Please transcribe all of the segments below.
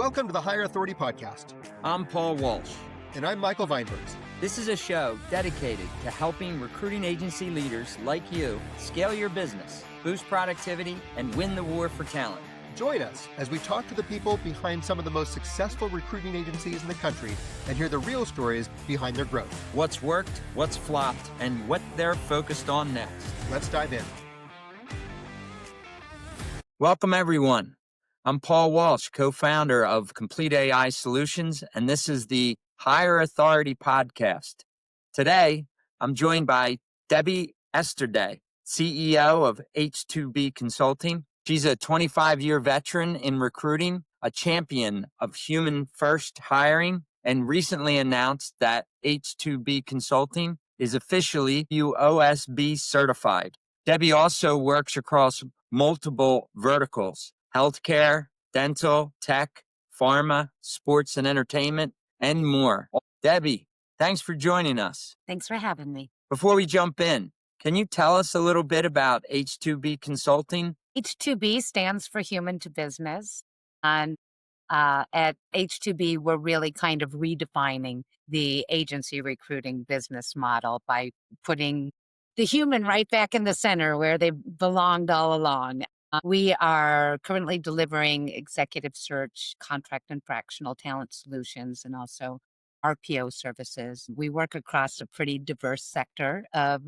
Welcome to the Higher Authority Podcast. I'm Paul Walsh. And I'm Michael Weinbergs. This is a show dedicated to helping recruiting agency leaders like you scale your business, boost productivity, and win the war for talent. Join us as we talk to the people behind some of the most successful recruiting agencies in the country and hear the real stories behind their growth. What's worked, what's flopped, and what they're focused on next. Let's dive in. Welcome, everyone. I'm Paul Walsh, co-founder of Complete AI Solutions, and this is the Higher Authority Podcast. Today, I'm joined by Debi Easterday, CEO of H2B Consulting. She's a 25-year veteran in recruiting, a champion of human-first hiring, and recently announced that H2B Consulting is officially UOSB certified. Debi also works across multiple verticals: healthcare, dental, tech, pharma, sports and entertainment, and more. Debi, thanks for joining us. Thanks for having me. Before we jump in, can you tell us a little bit about H2B Consulting? H2B stands for Human to Business. And at H2B, we're really kind of redefining the agency recruiting business model by putting the human right back in the center where they belonged all along. We are currently delivering executive search, contract and fractional talent solutions, and also RPO services. We work across a pretty diverse sector of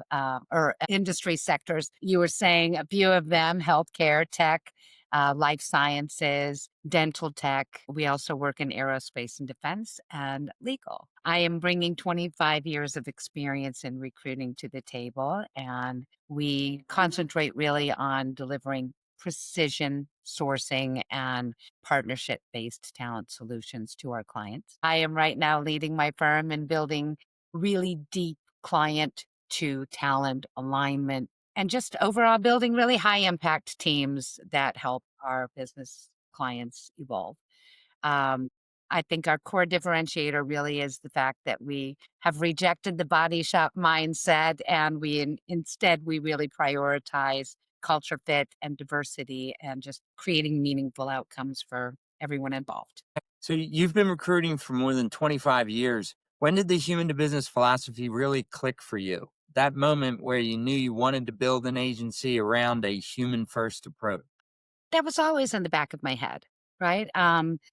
or industry sectors. You were saying a few of them: healthcare, tech, life sciences, dental tech. We also work in aerospace and defense and legal. I am bringing 25 years of experience in recruiting to the table, and we concentrate really on delivering precision sourcing and partnership-based talent solutions to our clients. I am right now leading my firm in building really deep client to talent alignment and just overall building really high impact teams that help our business clients evolve. I think our core differentiator really is the fact that we have rejected the body shop mindset, and instead we really prioritize culture fit and diversity and just creating meaningful outcomes for everyone involved. So you've been recruiting for more than 25 years. When did the human to business philosophy really click for you? That moment where you knew you wanted to build an agency around a human first approach? That was always in the back of my head, right?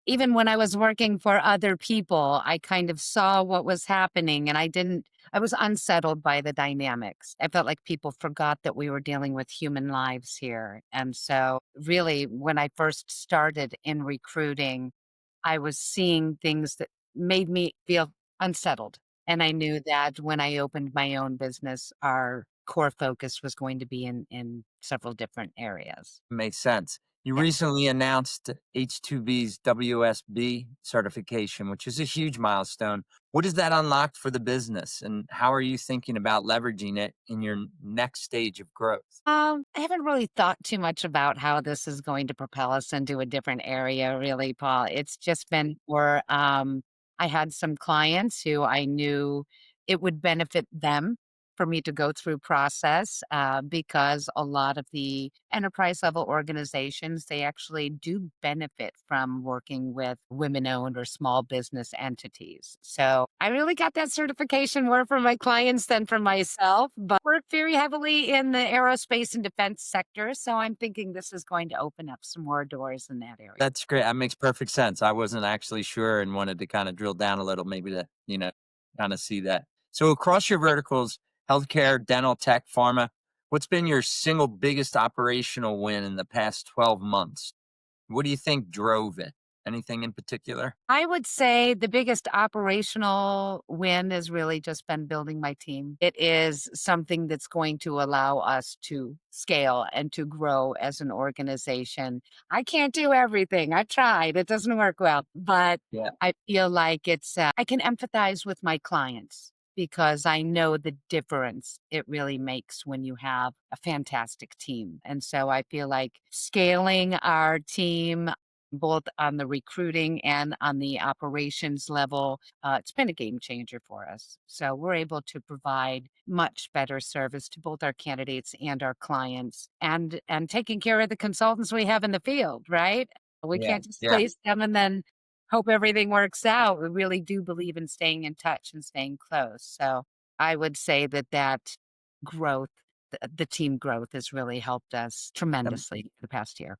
Even when I was working for other people, I kind of saw what was happening, and I was unsettled by the dynamics. I felt like people forgot that we were dealing with human lives here. And so really, when I first started in recruiting, I was seeing things that made me feel unsettled. And I knew that when I opened my own business, our core focus was going to be in several different areas. Makes sense. You Yeah. recently announced H2B's WSB certification, which is a huge milestone. What does that unlock for the business, and how are you thinking about leveraging it in your next stage of growth? I haven't really thought too much about how this is going to propel us into a different area, really, Paul. It's just been more, I had some clients who I knew it would benefit them for me to go through process because a lot of the enterprise level organizations, they actually do benefit from working with women-owned or small business entities. So I really got that certification more for my clients than for myself, but work very heavily in the aerospace and defense sector. So I'm thinking this is going to open up some more doors in that area. That's great. That makes perfect sense. I wasn't actually sure and wanted to kind of drill down a little, maybe to, kind of see that. So across your verticals, healthcare, dental, tech, pharma, what's been your single biggest operational win in the past 12 months? What do you think drove it? Anything in particular? I would say the biggest operational win has really just been building my team. It is something that's going to allow us to scale and to grow as an organization. I can't do everything. I've tried. It doesn't work well, but Yeah. I feel like I can empathize with my clients because I know the difference it really makes when you have a fantastic team. And so I feel like scaling our team, both on the recruiting and on the operations level, it's been a game changer for us. So we're able to provide much better service to both our candidates and our clients, and taking care of the consultants we have in the field, right? We Yeah. can't just Yeah. place them and then hope everything works out. We really do believe in staying in touch and staying close. So I would say that growth, the team growth has really helped us tremendously the past year.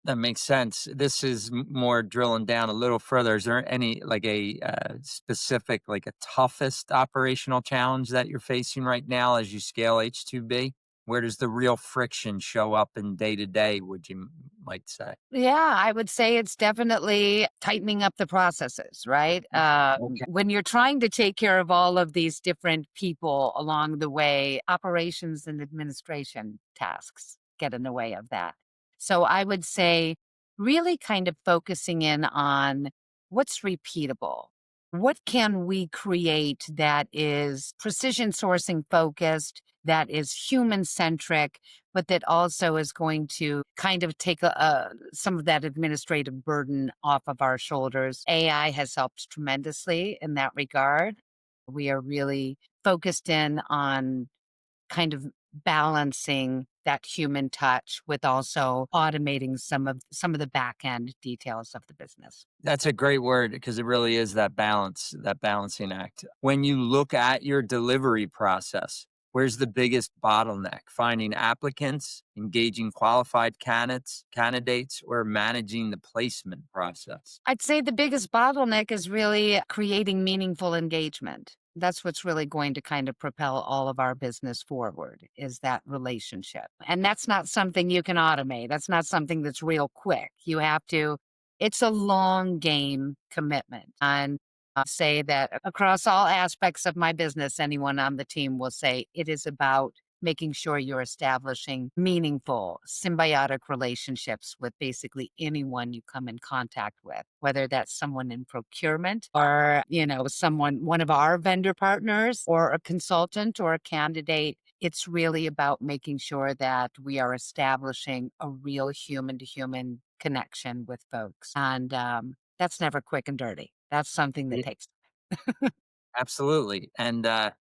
That makes sense. This is more drilling down a little further. Is there any like a specific, like a toughest operational challenge that you're facing right now as you scale H2B? Where does the real friction show up in day to day, would you might say? Yeah, I would say it's definitely tightening up the processes, right? Okay. When you're trying to take care of all of these different people along the way, operations and administration tasks get in the way of that. So I would say really kind of focusing in on what's repeatable. What can we create that is precision sourcing focused, that is human centric, but that also is going to kind of take some of that administrative burden off of our shoulders. AI has helped tremendously in that regard. We are really focused in on kind of balancing that human touch with also automating some of the back end details of the business. That's a great word because it really is that balance, that balancing act. When you look at your delivery process, where's the biggest bottleneck? Finding applicants, engaging qualified candidates, or managing the placement process? I'd say the biggest bottleneck is really creating meaningful engagement. That's what's really going to kind of propel all of our business forward is that relationship. And that's not something you can automate. That's not something that's real quick. It's a long game commitment. And I'll say that across all aspects of my business, anyone on the team will say it is about making sure you're establishing meaningful, symbiotic relationships with basically anyone you come in contact with, whether that's someone in procurement or, one of our vendor partners or a consultant or a candidate. It's really about making sure that we are establishing a real human to human connection with folks. And that's never quick and dirty. That's something that takes. Absolutely. And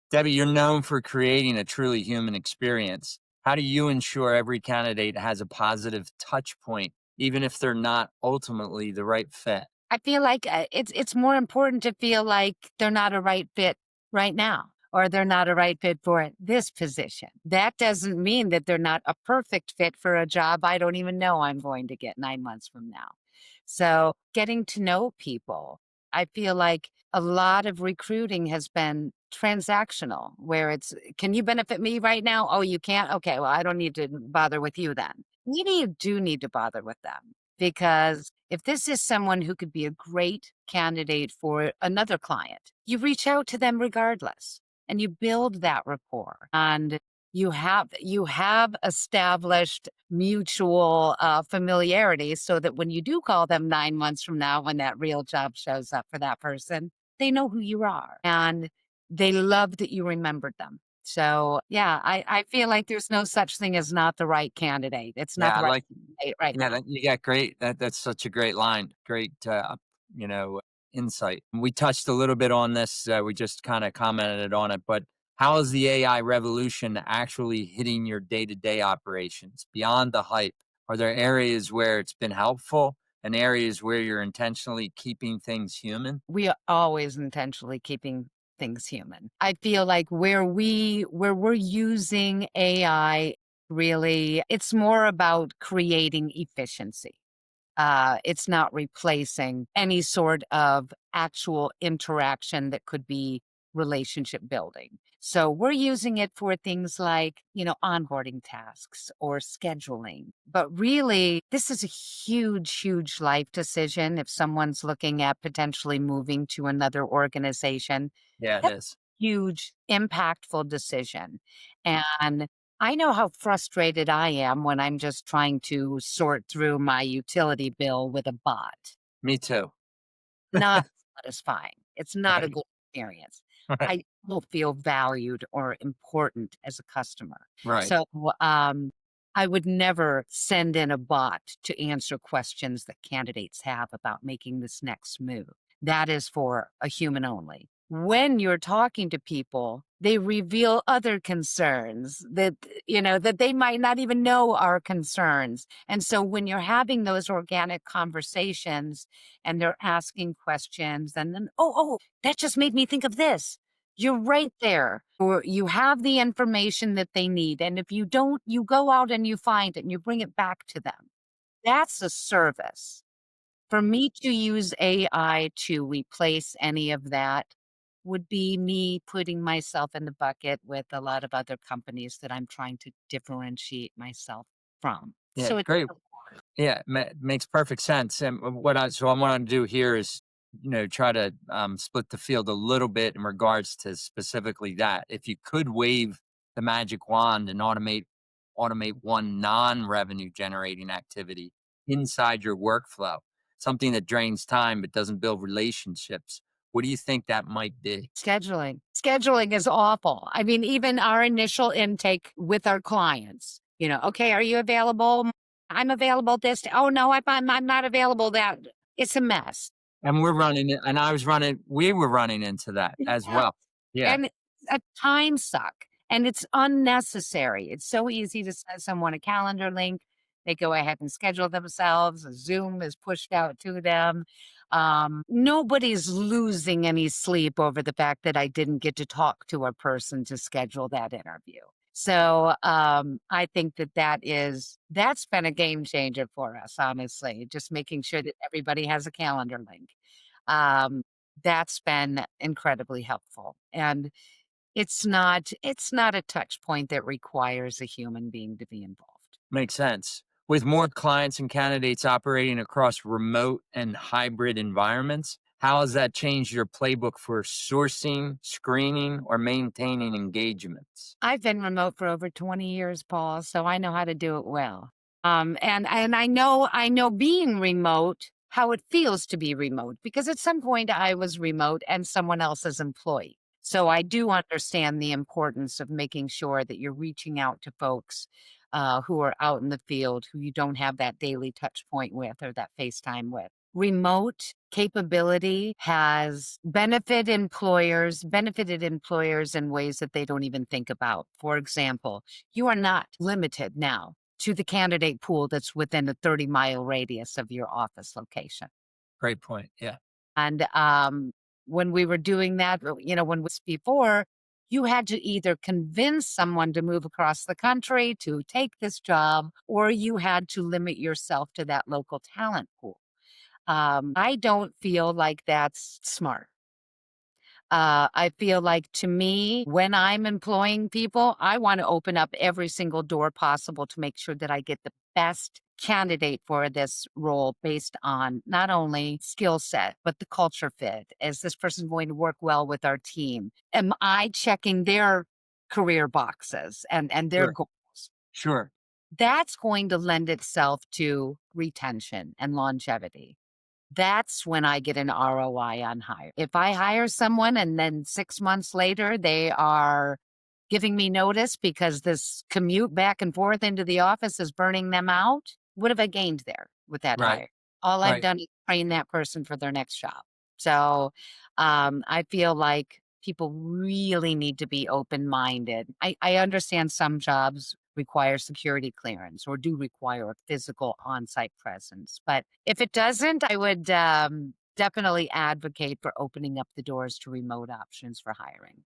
Debbie, you're known for creating a truly human experience. How do you ensure every candidate has a positive touch point, even if they're not ultimately the right fit? I feel like it's more important to feel like they're not a right fit right now, or they're not a right fit for this position. That doesn't mean that they're not a perfect fit for a job I don't even know I'm going to get 9 months from now. So getting to know people, I feel like a lot of recruiting has been transactional, where it's, can you benefit me right now? Oh, you can't? Okay, well, I don't need to bother with you then. You do need to bother with them. Because if this is someone who could be a great candidate for another client, you reach out to them regardless and you build that rapport. And you have established mutual familiarity so that when you do call them 9 months from now, when that real job shows up for that person, they know who you are and they love that you remembered them. So yeah, I feel like there's no such thing as not the right candidate. It's not Yeah, the I right like candidate right yeah, now. you got great. That's such a great line. Great, you know, insight. We touched a little bit on this. We just kind of commented on it, but how is the AI revolution actually hitting your day-to-day operations beyond the hype? Are there areas where it's been helpful and areas where you're intentionally keeping things human? We are always intentionally keeping things human. I feel like where we're using AI, really, it's more about creating efficiency. It's not replacing any sort of actual interaction that could be relationship building. So we're using it for things like, onboarding tasks or scheduling. But really, this is a huge, huge life decision. If someone's looking at potentially moving to another organization, Yeah, it that's is. a huge, impactful decision. And I know how frustrated I am when I'm just trying to sort through my utility bill with a bot. Me too. Not satisfying. It's not a Right. good experience. Right. I don't feel valued or important as a customer. Right. So, I would never send in a bot to answer questions that candidates have about making this next move. That is for a human only. when you're talking to people, they reveal other concerns that, that they might not even know are concerns. And so when you're having those organic conversations and they're asking questions, and then, oh, that just made me think of this. You're right there. Or you have the information that they need. And if you don't, you go out and you find it and you bring it back to them. That's a service. For me to use AI to replace any of that would be me putting myself in the bucket with a lot of other companies that I'm trying to differentiate myself from. Yeah, So it's great. Yeah, makes perfect sense. And what I want to do here is, try to split the field a little bit in regards to specifically that. If you could wave the magic wand and automate one non-revenue generating activity inside your workflow, something that drains time but doesn't build relationships, what do you think that might be? scheduling. Scheduling is awful. I mean, even our initial intake with our clients, okay, are you available? I'm available this. Oh no, I'm not available. That it's a mess. And we were running into that as Yeah. well. Yeah. And it's a time suck, and it's unnecessary. It's so easy to send someone a calendar link. They go ahead and schedule themselves. A Zoom is pushed out to them. Nobody's losing any sleep over the fact that I didn't get to talk to a person to schedule that interview. So I think that's been a game changer for us, honestly, just making sure that everybody has a calendar link. Um, that's been incredibly helpful. And it's not a touch point that requires a human being to be involved. Makes sense. With more clients and candidates operating across remote and hybrid environments, how has that changed your playbook for sourcing, screening, or maintaining engagements? I've been remote for over 20 years, Paul, so I know how to do it well. And I know being remote, how it feels to be remote, because at some point I was remote and someone else's employee. So I do understand the importance of making sure that you're reaching out to folks who are out in the field who you don't have that daily touch point with or that FaceTime with. Remote capability has benefited employers in ways that they don't even think about. For example, you are not limited now to the candidate pool that's within a 30-mile radius of your office location. Great point. Yeah. And when we were doing that, when was before, you had to either convince someone to move across the country to take this job, or you had to limit yourself to that local talent pool. I don't feel like that's smart. I feel like, to me, when I'm employing people, I want to open up every single door possible to make sure that I get the best candidate for this role based on not only skill set, but the culture fit. Is this person going to work well with our team? Am I checking their career boxes and their Sure. goals? Sure. That's going to lend itself to retention and longevity. That's when I get an ROI on hire. If I hire someone and then 6 months later they are giving me notice because this commute back and forth into the office is burning them out, what have I gained there with that Right. hire? All I've Right. done is train that person for their next job. So I feel like people really need to be open-minded. I understand some jobs require security clearance or do require a physical on-site presence. But if it doesn't, I would definitely advocate for opening up the doors to remote options for hiring.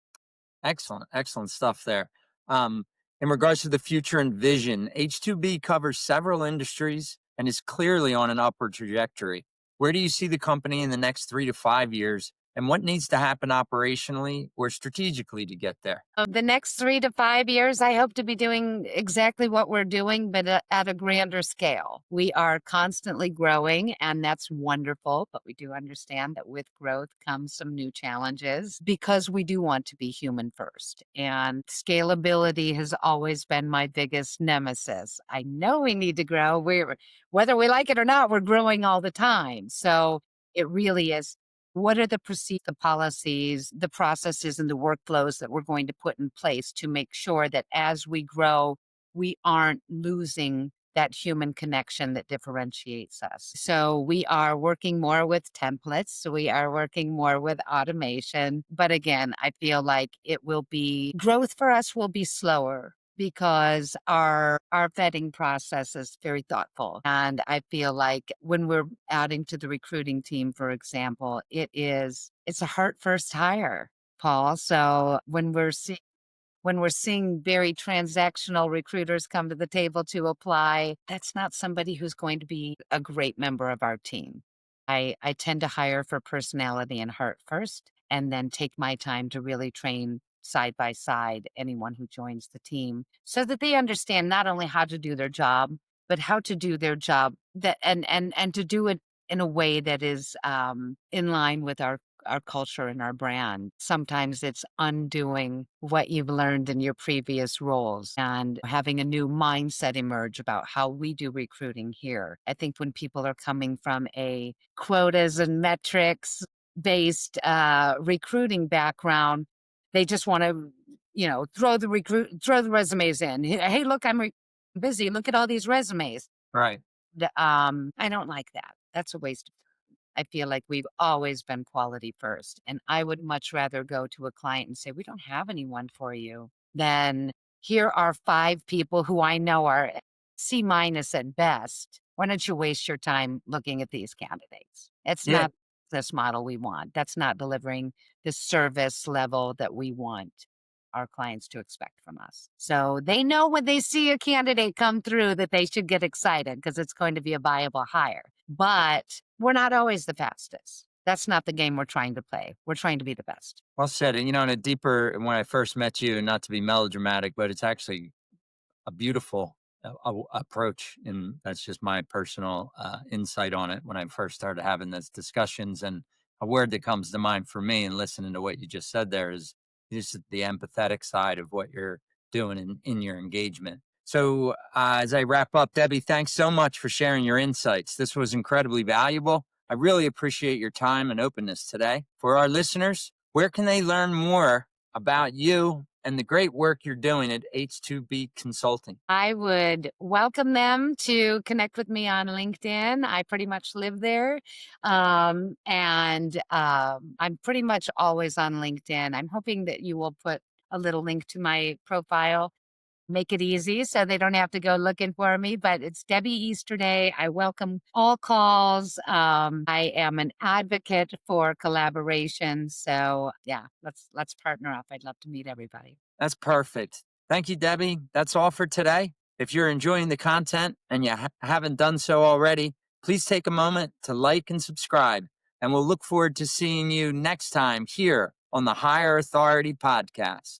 Excellent. Excellent stuff there. Um, in regards to the future and vision, H2B covers several industries and is clearly on an upward trajectory. Where do you see the company in the next 3 to 5 years? And what needs to happen operationally or strategically to get there? The next 3 to 5 years, I hope to be doing exactly what we're doing, but at a grander scale. We are constantly growing, and that's wonderful. But we do understand that with growth comes some new challenges because we do want to be human first. And scalability has always been my biggest nemesis. I know we need to grow. Whether we like it or not, we're growing all the time. So it really is, what are the policies, the processes, and the workflows that we're going to put in place to make sure that as we grow, we aren't losing that human connection that differentiates us. So we are working more with templates. So we are working more with automation. But again, I feel like growth for us will be slower because our vetting process is very thoughtful. And I feel like when we're adding to the recruiting team, for example, it's a heart first hire, Paul. So when we're seeing very transactional recruiters come to the table to apply, that's not somebody who's going to be a great member of our team. I tend to hire for personality and heart first, and then take my time to really train side by side anyone who joins the team so that they understand not only how to do their job, but how to do their job and to do it in a way that is in line with our culture and our brand. Sometimes it's undoing what you've learned in your previous roles and having a new mindset emerge about how we do recruiting here. I think when people are coming from a quotas and metrics based recruiting background, they just want to, throw the resumes in. Hey, look, busy. Look at all these resumes. Right. I don't like that. That's a waste of time. I feel like we've always been quality first. And I would much rather go to a client and say, we don't have anyone for you, than here are 5 people who I know are C- at best. Why don't you waste your time looking at these candidates? It's Yeah. not this model we want. That's not delivering the service level that we want our clients to expect from us. So they know when they see a candidate come through that they should get excited because it's going to be a viable hire. But we're not always the fastest. That's not the game we're trying to play. We're trying to be the best. Well said. And, when I first met you, not to be melodramatic, but it's actually a beautiful approach. And that's just my personal insight on it when I first started having those discussions. And a word that comes to mind for me and listening to what you just said there is just the empathetic side of what you're doing in your engagement. So as I wrap up, Debbie, thanks so much for sharing your insights. This was incredibly valuable. I really appreciate your time and openness today. For our listeners, where can they learn more about you and the great work you're doing at H2B Consulting? I would welcome them to connect with me on LinkedIn. I pretty much live there. I'm pretty much always on LinkedIn. I'm hoping that you will put a little link to my profile. Make it easy so they don't have to go looking for me, but it's Debi Easterday. I welcome all calls. I am an advocate for collaboration. So yeah, let's partner up. I'd love to meet everybody. That's perfect. Thank you, Debbie. That's all for today. If you're enjoying the content and you haven't done so already, please take a moment to like and subscribe. And we'll look forward to seeing you next time here on the Higher Authority Podcast.